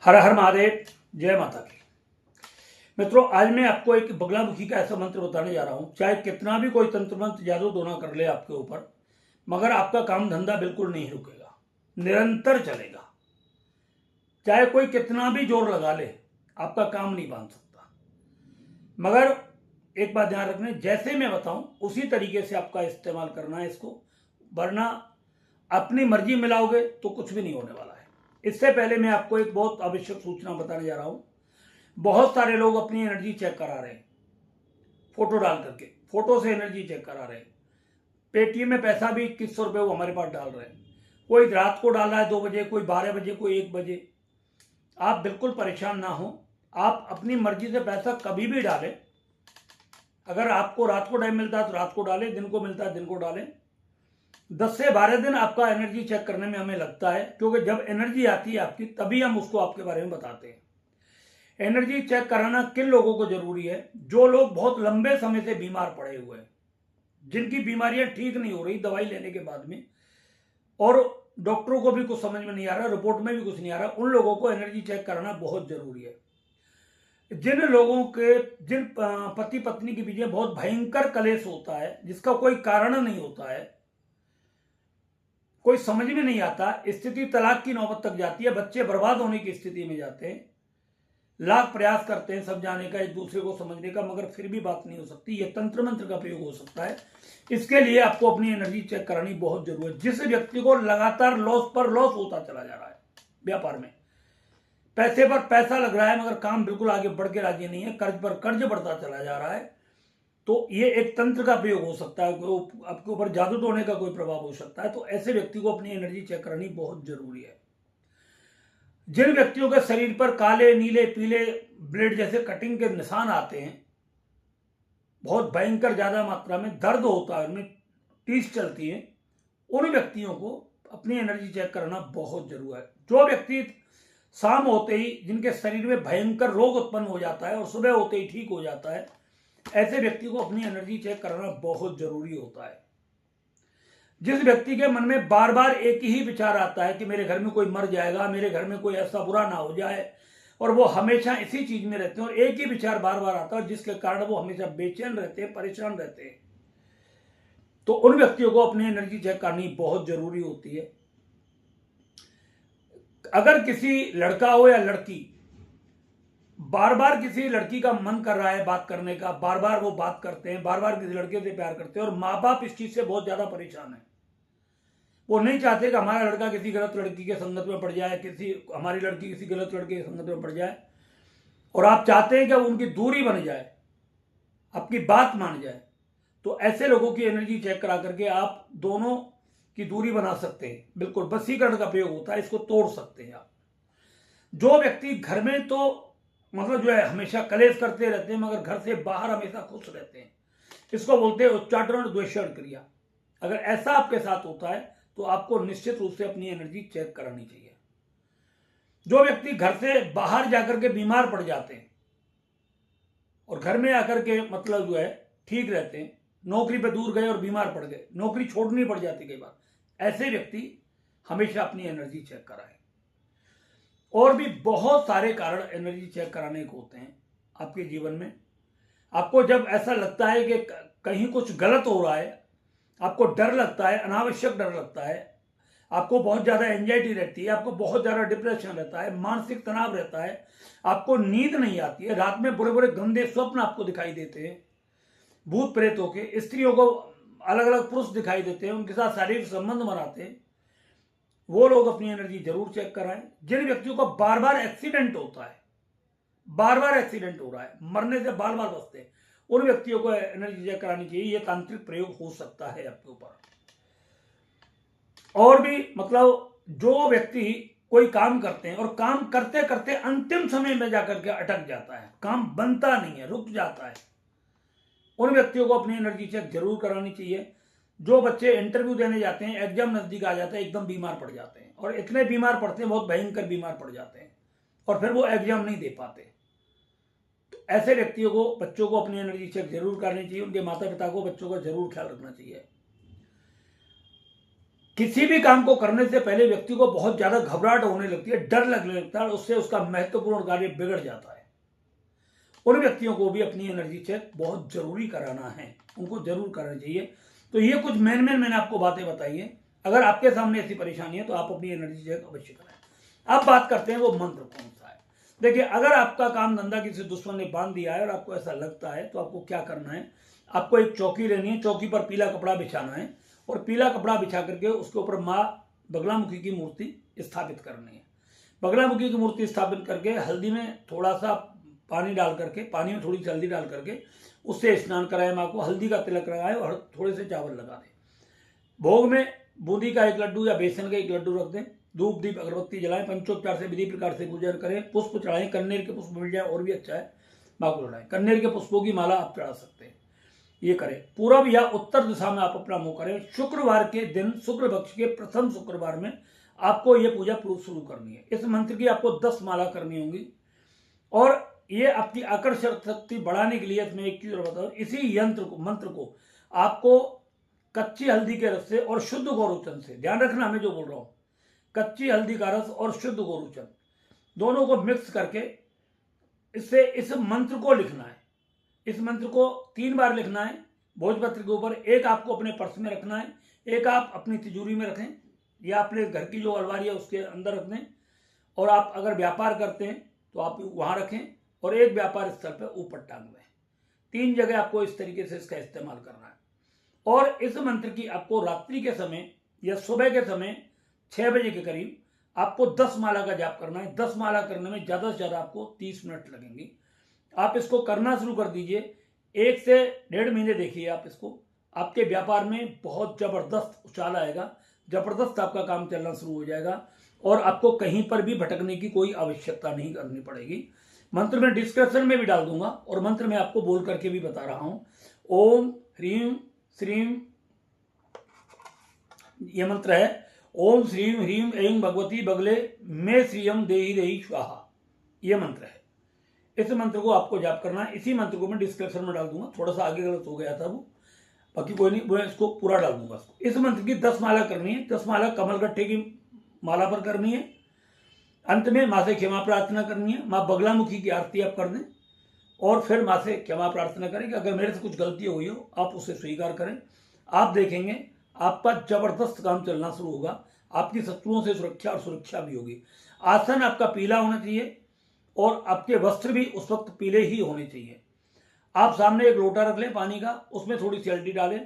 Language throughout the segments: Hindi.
हर हर महादेव, जय माता की। मित्रों, आज मैं आपको एक बगलामुखी का ऐसा मंत्र बताने जा रहा हूं। चाहे कितना भी कोई तंत्र मंत्र जादू टोना कर ले आपके ऊपर, मगर आपका काम धंधा बिल्कुल नहीं रुकेगा, निरंतर चलेगा। चाहे कोई कितना भी जोर लगा ले, आपका काम नहीं बांध सकता। मगर एक बात ध्यान रखना, जैसे मैं बताऊं उसी तरीके से आपका इस्तेमाल करना है इसको, वरना अपनी मर्जी मिलाओगे तो कुछ भी नहीं होने वाला है। इससे पहले मैं आपको एक बहुत आवश्यक सूचना बताने जा रहा हूं। बहुत सारे लोग अपनी एनर्जी चेक करा रहे हैं, फोटो डाल करके, फोटो से एनर्जी चेक करा रहे हैं। पेटीएम में पैसा भी 2100 रुपये वो हमारे पास डाल रहे हैं। कोई रात को डाल रहा है 2 बजे, कोई 12 बजे, कोई 1 बजे। आप बिल्कुल परेशान ना हो, आप अपनी मर्जी से पैसा कभी भी डालें। अगर आपको रात को टाइम मिलता है तो रात को डालें, दिन को मिलता है दिन को डालें। 10 से 12 दिन आपका एनर्जी चेक करने में हमें लगता है, क्योंकि जब एनर्जी आती है आपकी तभी हम उसको आपके बारे में बताते हैं। एनर्जी चेक कराना किन लोगों को जरूरी है? जो लोग बहुत लंबे समय से बीमार पड़े हुए हैं, जिनकी बीमारियां ठीक नहीं हो रही दवाई लेने के बाद में, और डॉक्टरों को भी कुछ समझ में नहीं आ रहा, रिपोर्ट में भी कुछ नहीं आ रहा, उन लोगों को एनर्जी चेक कराना बहुत जरूरी है। जिन लोगों के, जिन पति पत्नी के बीच बहुत भयंकर कलेश होता है, जिसका कोई कारण नहीं होता है, कोई समझ में नहीं आता, स्थिति तलाक की नौबत तक जाती है, बच्चे बर्बाद होने की स्थिति में जाते हैं, लाख प्रयास करते हैं समझाने का, एक दूसरे को समझने का, मगर फिर भी बात नहीं हो सकती। ये तंत्र मंत्र का प्रयोग हो सकता है। इसके लिए आपको अपनी एनर्जी चेक करानी बहुत जरूरी है। जिस व्यक्ति को लगातार लॉस पर लॉस होता चला जा रहा है, व्यापार में पैसे पर पैसा लग रहा है मगर काम बिल्कुल आगे बढ़ के राजी नहीं है, कर्ज पर कर्ज बढ़ता चला जा रहा है, तो ये एक तंत्र का प्रयोग हो सकता है, आपके ऊपर जादू टोने का कोई प्रभाव हो सकता है। तो ऐसे व्यक्ति को अपनी एनर्जी चेक करानी बहुत जरूरी है। जिन व्यक्तियों के शरीर पर काले नीले पीले ब्लेड जैसे कटिंग के निशान आते हैं, बहुत भयंकर ज्यादा मात्रा में दर्द होता है, उनमें टीस चलती है, उन व्यक्तियों को अपनी एनर्जी चेक करना बहुत जरूरी है। जो व्यक्ति शाम होते ही जिनके शरीर में भयंकर रोग उत्पन्न हो जाता है और सुबह होते ही ठीक हो जाता है, ऐसे व्यक्ति को अपनी एनर्जी चेक कराना बहुत जरूरी होता है। जिस व्यक्ति के मन में बार बार एक ही विचार आता है कि मेरे घर में कोई मर जाएगा, मेरे घर में कोई ऐसा बुरा ना हो जाए, और वो हमेशा इसी चीज में रहते हैं और एक ही विचार बार बार आता है, जिसके कारण वो हमेशा बेचैन रहते हैं, परेशान रहते हैं, तो उन व्यक्तियों को अपनी एनर्जी चेक करनी बहुत जरूरी होती है। अगर किसी लड़का हो या लड़की, बार बार किसी लड़की का मन कर रहा है बात करने का, बार बार वो बात करते हैं, बार बार किसी लड़के से प्यार करते हैं, और माँ बाप इस चीज से बहुत ज्यादा परेशान है। वो नहीं चाहते कि हमारा लड़का किसी गलत लड़की के संगत में पड़ जाए, हमारी लड़की किसी गलत लड़के के संगत में पड़ जाए, और आप चाहते हैं कि उनकी दूरी बन जाए, आपकी बात मान जाए। तो ऐसे लोगों की एनर्जी चेक करा करके आप दोनों की दूरी बना सकते हैं। बिल्कुल वशीकरण का प्रयोग होता है, इसको तोड़ सकते हैं आप। जो व्यक्ति घर में तो मतलब जो है हमेशा कलेश करते रहते हैं, मगर घर से बाहर हमेशा खुश रहते हैं, इसको बोलते हैं उच्चाटन और द्वेषण क्रिया। अगर ऐसा आपके साथ होता है तो आपको निश्चित रूप से अपनी एनर्जी चेक करानी चाहिए। जो व्यक्ति घर से बाहर जाकर के बीमार पड़ जाते हैं और घर में आकर के मतलब जो है ठीक रहते हैं, नौकरी पे दूर गए और बीमार पड़ गए, नौकरी छोड़नी पड़ जाती कई बार, ऐसे व्यक्ति हमेशा अपनी एनर्जी चेक कराएं। और भी बहुत सारे कारण एनर्जी चेक कराने को होते हैं आपके जीवन में। आपको जब ऐसा लगता है कि कहीं कुछ गलत हो रहा है, आपको डर लगता है, अनावश्यक डर लगता है, आपको बहुत ज्यादा एंजाइटी रहती है, आपको बहुत ज्यादा डिप्रेशन रहता है, मानसिक तनाव रहता है, आपको नींद नहीं आती है, रात में बुरे बुरे गंदे स्वप्न आपको दिखाई देते हैं, भूत प्रेतों के, स्त्रियों को अलग अलग पुरुष दिखाई देते हैं, उनके साथ शारीरिक संबंध बनाते हैं, वो लोग अपनी एनर्जी जरूर चेक कराएं। जिन व्यक्तियों को बार बार एक्सीडेंट होता है, बार बार एक्सीडेंट हो रहा है, मरने से बार बार बचते हैं, उन व्यक्तियों को एनर्जी चेक करानी चाहिए। ये तांत्रिक प्रयोग हो सकता है आपके ऊपर। और भी मतलब जो व्यक्ति कोई काम करते हैं और काम करते करते अंतिम समय में जाकर के अटक जाता है, काम बनता नहीं है, रुक जाता है, उन व्यक्तियों को अपनी एनर्जी चेक जरूर करानी चाहिए। जो बच्चे इंटरव्यू देने जाते हैं, एग्जाम नजदीक आ जाता है, एकदम बीमार पड़ जाते हैं, और इतने बीमार पड़ते हैं, बहुत भयंकर बीमार पड़ जाते हैं, और फिर वो एग्जाम नहीं दे पाते। तो ऐसे व्यक्तियों को, बच्चों को अपनी एनर्जी चेक जरूर करनी चाहिए। उनके माता पिता को बच्चों का जरूर ख्याल रखना चाहिए। किसी भी काम को करने से पहले व्यक्ति को बहुत ज्यादा घबराहट होने लगती है, डर लगने लगता है, उससे उसका महत्वपूर्ण कार्य बिगड़ जाता है। उन व्यक्तियों को भी अपनी एनर्जी चेक बहुत जरूरी कराना है, उनको जरूर करना चाहिए। तो ये कुछ मेन मैंने आपको बातें बताई है। अगर आपके सामने ऐसी परेशानी है तो आप अपनी एनर्जी चेक अवश्य कराएं। अब बात करते हैं वो मंत्र कौन सा है। देखिए, अगर आपका काम धंधा किसी दुश्मन ने बांध दिया है और आपको ऐसा लगता है तो आपको क्या करना है, आपको एक चौकी लेनी है, चौकी पर पीला कपड़ा बिछाना है और पीला कपड़ा बिछा करके उसके ऊपर माँ बगलामुखी की मूर्ति स्थापित करनी है। बगलामुखी की मूर्ति स्थापित करके हल्दी में थोड़ा सा पानी डाल करके, पानी में थोड़ी सी हल्दी डाल करके उससे स्नान कराए, माँ को हल्दी का तिलक लगाए और थोड़े से चावल लगा दें। भोग में बूंदी का एक लड्डू या बेसन का एक लड्डू रख दें। धूप दीप अगरबत्ती जलाएं, पंचोपचार से विधि प्रकार से पूजन करें, पुष्प चढ़ाएं, कन्नेर के पुष्प मिल जाए और भी अच्छा है, माँ को चढ़ाएं। कन्नेर के पुष्पों की माला आप चढ़ा सकते हैं। ये करें। पूर्व या उत्तर दिशा में आप अपना मुंह करें। शुक्रवार के दिन, शुक्ल पक्ष के प्रथम शुक्रवार में आपको ये पूजा शुरू करनी है। इस मंत्र की आपको 10 माला करनी होंगी और ये आपकी आकर्षण शक्ति बढ़ाने के लिए इसमें एक चीज बताओ, इसी मंत्र को आपको कच्ची हल्दी के रस से और शुद्ध गोरूचन से, ध्यान रखना मैं जो बोल रहा हूं, कच्ची हल्दी का रस और शुद्ध गोरूचन दोनों को मिक्स करके इससे इस मंत्र को लिखना है। इस मंत्र को 3 बार लिखना है भोजपत्र के ऊपर। एक आपको अपने पर्स में रखना है, एक आप अपनी तिजोरी में रखें या अपने घर की जो अलमारी है उसके अंदर रख दें, और आप अगर व्यापार करते हैं तो आप वहां रखें, और एक व्यापार स्थल पर ऊपर टांग दें। 3 जगह आपको इस तरीके से इसका इस्तेमाल करना है। और इस मंत्र की आपको रात्रि के समय या सुबह के समय 6 बजे के करीब आपको 10 माला का जाप करना है। 10 माला करने में ज्यादा से ज्यादा आपको 30 मिनट लगेंगे। आप इसको करना शुरू कर दीजिए। 1 से 1.5 महीने देखिए आप इसको, आपके व्यापार में बहुत जबरदस्त उछाल आएगा, जबरदस्त आपका काम चलना शुरू हो जाएगा और आपको कहीं पर भी भटकने की कोई आवश्यकता नहीं करनी पड़ेगी। मंत्र में डिस्क्रिप्शन में भी डाल दूंगा और मंत्र में आपको बोल करके भी बता रहा हूं। ओम ह्रीम श्रीम, ये मंत्र है। ओम श्रीम ह्रीम ऐं भगवती बगले में श्रीयम देहि देहि स्वाहा, ये मंत्र है। इस मंत्र को आपको जाप करना है। इसी मंत्र को मैं डिस्क्रिप्शन में डाल दूंगा, थोड़ा सा आगे गलत हो गया था वो, बाकी कोई नहीं, मैं इसको पूरा डाल दूंगा। इस मंत्र की 10 माला करनी है। 10 माला कमल गट्टे की माला पर करनी है। अंत में माँ से क्षमा प्रार्थना करनी है। माँ बगलामुखी की आरती आप कर दें और फिर माँ से क्षमा प्रार्थना करें कि अगर मेरे से कुछ गलती हुई हो आप उसे स्वीकार करें। आप देखेंगे आपका जबरदस्त काम चलना शुरू होगा। आपकी शत्रुओं से सुरक्षा भी होगी। आसन आपका पीला होना चाहिए और आपके वस्त्र भी उस वक्त पीले ही होने चाहिए। आप सामने एक लोटा रख लें पानी का, उसमें थोड़ी सी हल्दी डालें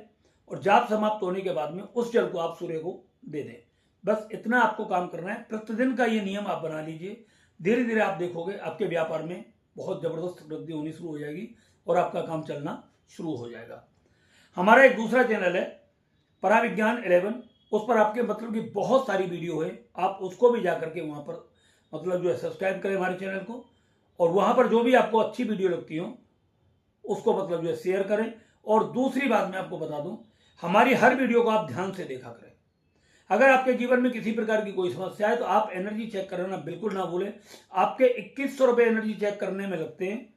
और जाप समाप्त होने के बाद में उस जल को आप सूर्य को दे दें। बस इतना आपको काम करना है। प्रतिदिन का ये नियम आप बना लीजिए। धीरे धीरे आप देखोगे आपके व्यापार में बहुत जबरदस्त वृद्धि होनी शुरू हो जाएगी और आपका काम चलना शुरू हो जाएगा। हमारा एक दूसरा चैनल है पराविज्ञान 11, उस पर आपके मतलब की बहुत सारी वीडियो है। आप उसको भी जाकर के वहां पर मतलब जो है सब्सक्राइब करें हमारे चैनल को, और वहां पर जो भी आपको अच्छी वीडियो लगती हो उसको मतलब जो है शेयर करें। और दूसरी बात मैं आपको बता दूं, हमारी हर वीडियो को आप ध्यान से देखा करें। अगर आपके जीवन में किसी प्रकार की कोई समस्या है तो आप एनर्जी चेक करना बिल्कुल ना भूलें। आपके 2100 रुपए एनर्जी चेक करने में लगते हैं,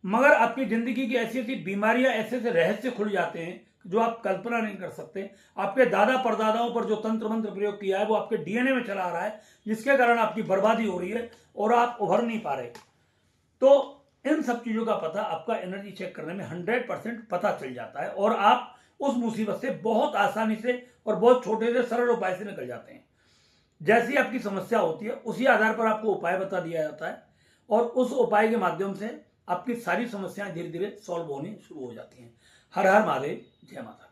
मगर आपकी जिंदगी की ऐसी ऐसी बीमारियां, ऐसे ऐसे रहस्य खुल जाते हैं जो आप कल्पना नहीं कर सकते। आपके दादा परदादाओं पर जो तंत्र मंत्र प्रयोग किया है वो आपके डीएनए में चला आ रहा है, जिसके कारण आपकी बर्बादी हो रही है और आप उभर नहीं पा रहे। तो इन सब चीजों का पता आपका एनर्जी चेक करने में 100% पता चल जाता है और आप उस मुसीबत से बहुत आसानी से और बहुत छोटे से सरल उपाय से निकल जाते हैं। जैसी आपकी समस्या होती है उसी आधार पर आपको उपाय बता दिया जाता है और उस उपाय के माध्यम से आपकी सारी समस्याएं धीरे धीरे सॉल्व होनी शुरू हो जाती हैं। हर हर महादेव, जय माता।